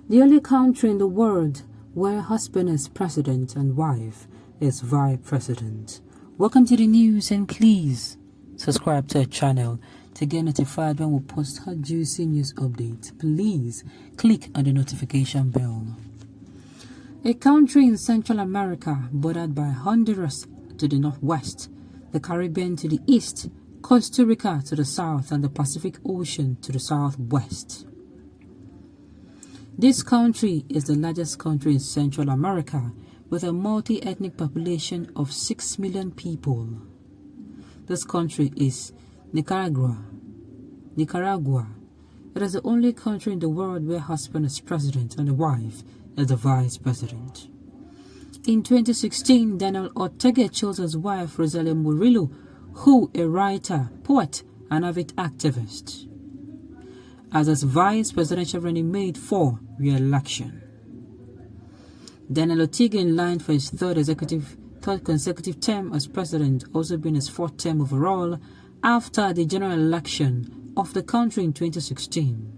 The only country in the world where husband is president and wife is vice president. Welcome to the news, and please subscribe to our channel to get notified when we post hot juicy news updates. Please click on the notification bell. A country in Central America bordered by Honduras to the northwest, the Caribbean to the east, Costa Rica to the south, and the Pacific Ocean to the southwest. This country is the largest country in Central America with a multi-ethnic population of 6 million people. This country is Nicaragua. It is the only country in the world where husband is president and the wife is the vice president. In 2016, Daniel Ortega chose his wife, Rosario Murillo, who a writer, poet, and avid activist, as his vice presidential running mate for re-election. Daniel Ortega, in line for his third consecutive term as president, also being his fourth term overall after the general election of the country in 2016.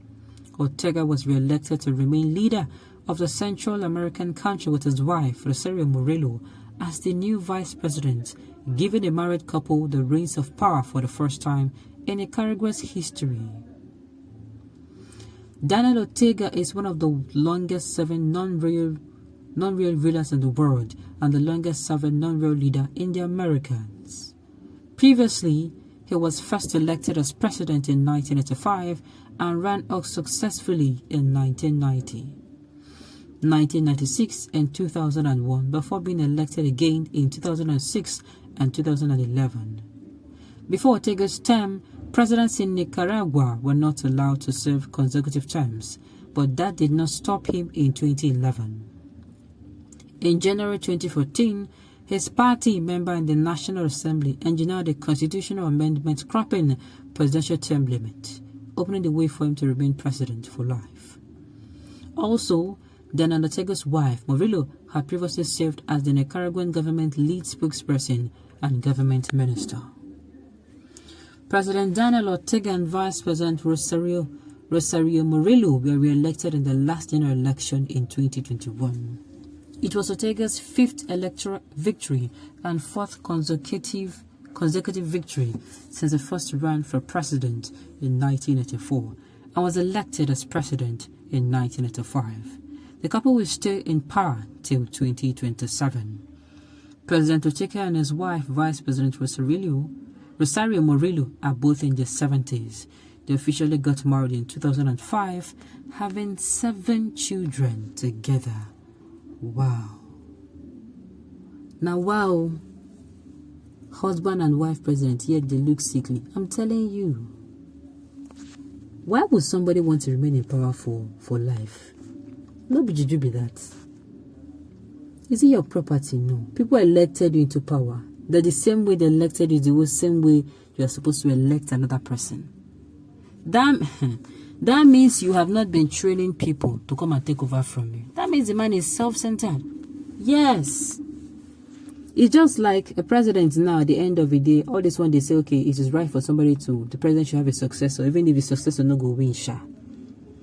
Ortega was re-elected to remain leader of the Central American country with his wife, Rosario Murillo, as the new vice president, giving the married couple the reins of power for the first time in Nicaragua's history. Daniel Ortega is one of the longest serving non-real rulers in the world and the longest serving non-real leader in the Americas. Previously, he was first elected as president in 1985 and ran unsuccessfully in 1990, 1996 and 2001 before being elected again in 2006 and 2011. Before Ortega's term, presidents in Nicaragua were not allowed to serve consecutive terms, but that did not stop him in 2011. In January 2014, his party member in the National Assembly engineered a constitutional amendment scrapping presidential term limit, opening the way for him to remain president for life. Also, Daniel Ortega's wife, Murillo, had previously served as the Nicaraguan government lead spokesperson and government minister. President Daniel Ortega and Vice President Rosario Murillo were re-elected in the last general election in 2021. It was Ortega's fifth electoral victory and fourth consecutive victory since the first run for president in 1984 and was elected as president in 1985. The couple will stay in power till 2027. President Ortega and his wife, Vice President Rosario Murillo, are both in their 70s. They officially got married in 2005, having 7 children together. Wow. Now, wow. Husband and wife president, yet they look sickly. I'm telling you. Why would somebody want to remain in power for life? No be juju be that. Is it your property? No. People elected you into power. That the same way they elected you, the same way you are supposed to elect another person. That means you have not been training people to come and take over from you. That means the man is self-centered. Yes. It's just like a president now, at the end of the day, all this one they say, okay, it is right for somebody the president should have a successor, even if the successor no go win,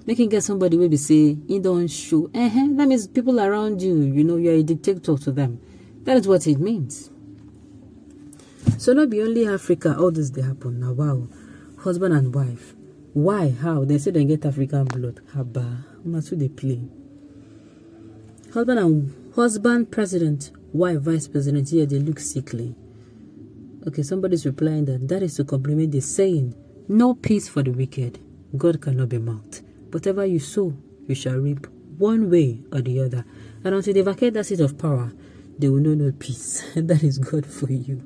They can get somebody where they say, you don't show. That means people around you, you're a dictator to them. That is what it means. So not be only Africa, all this they happen now. Wow. Husband and wife. Why? How? They say they get African blood. Haba. That's who they play. Husband, president, wife, vice president. Here they look sickly. Okay, somebody's replying that is to compliment the saying, no peace for the wicked. God cannot be mocked. Whatever you sow, you shall reap, one way or the other. And until they vacate that seat of power, they will know no peace. That is God for you.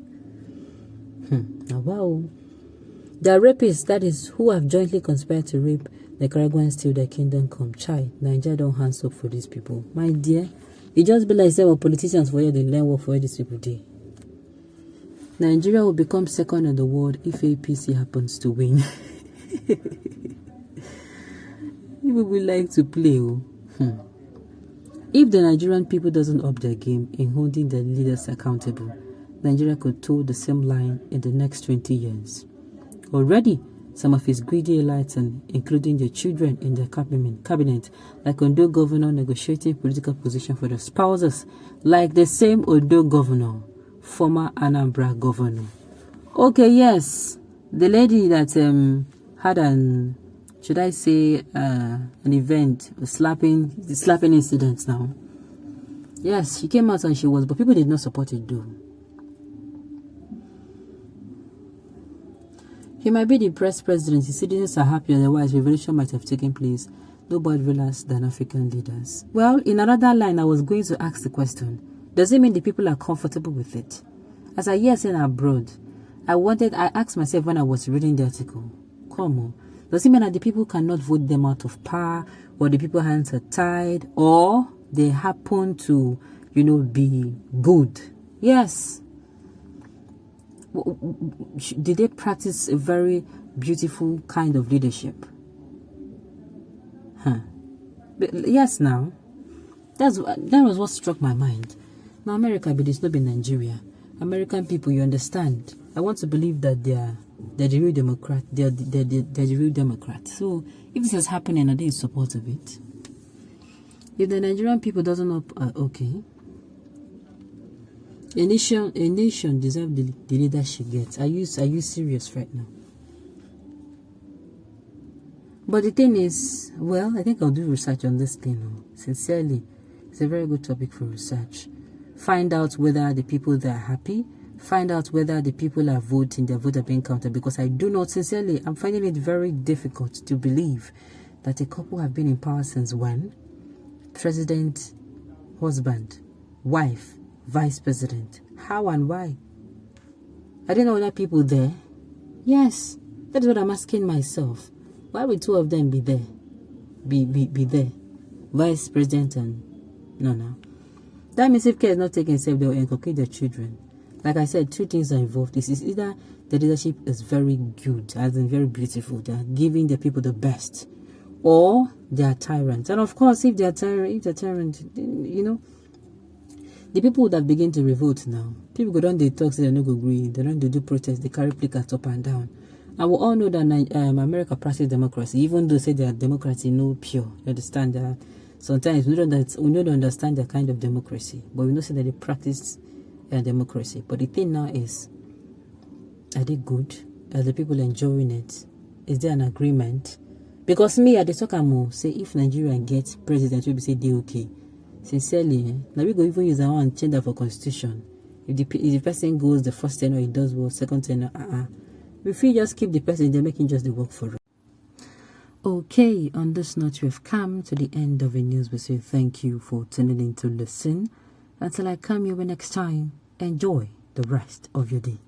Now, wow. The rapists, that is, who have jointly conspired to rape Nicaraguans till their kingdom come. Chai, Nigeria don't hands up for these people. My dear, it just be like say, politicians for you, they learn what for these people do. Nigeria will become second in the world if APC happens to win. People will like to play. If the Nigerian people doesn't up their game in holding their leaders accountable, Nigeria could toe the same line in the next 20 years. Already, some of his greedy elites, and including their children in the cabinet, like Ondo governor negotiating political position for the spouses, like the same Ondo governor, former Anambra governor. Okay, yes, the lady that had an, should I say, an event, slapping incident now. Yes, she came out and she was, but people did not support it though. He might be the press president. His citizens are happy, otherwise revolution might have taken place. Nobody realized than African leaders. Well, in another line, I was going to ask the question, does it mean the people are comfortable with it? As I hear saying abroad, I asked myself when I was reading the article, come on, does it mean that the people cannot vote them out of power, or the people's hands are tied, or they happen to, be good? Yes. Did they practice a very beautiful kind of leadership? But yes, now that was what struck my mind. Now America, but it's not been Nigeria. American people, you understand. I want to believe that they're the real Democrat. They're the real Democrat. So if this is happening, are they in support of it? If the Nigerian people doesn't know, okay. A nation deserves the leader she gets. Are you serious right now? But the thing is, well, I think I'll do research on this thing. Sincerely, it's a very good topic for research. Find out whether the people that are happy, find out whether the people are voting, their vote are being counted. Because I do not, sincerely, I'm finding it very difficult to believe that a couple have been in power since when? President, husband, wife, vice president. How and why? I didn't know other people there. Yes, that is what I'm asking myself. Why would two of them be there? Be there? Vice president and no. That means if care is not taken safe, they will inculcate their children. Like I said, two things are involved. This is either the leadership is very good, as in very beautiful, they are giving the people the best, or they are tyrants. And of course, if they are tyrant, the people would have begun to revolt now. People go down, they talk, say they no go agree. They don't do protest. They carry placards up and down. And we all know that America practices democracy, even though say they are democracy, no pure. You understand that? Sometimes we don't understand that kind of democracy, but we know say that they practice democracy. But the thing now is, are they good? Are the people enjoying it? Is there an agreement? Because me, at the talk, I'm say if Nigeria gets president, we will say they okay. Sincerely, now we go even use our own change that for constitution. If the person goes the first tenor, he does well, second tenor, If we just keep the person, they're making just the work for us. Okay, on this note, we've come to the end of the news. We say thank you for tuning in to listen. Until I come your way next time, enjoy the rest of your day.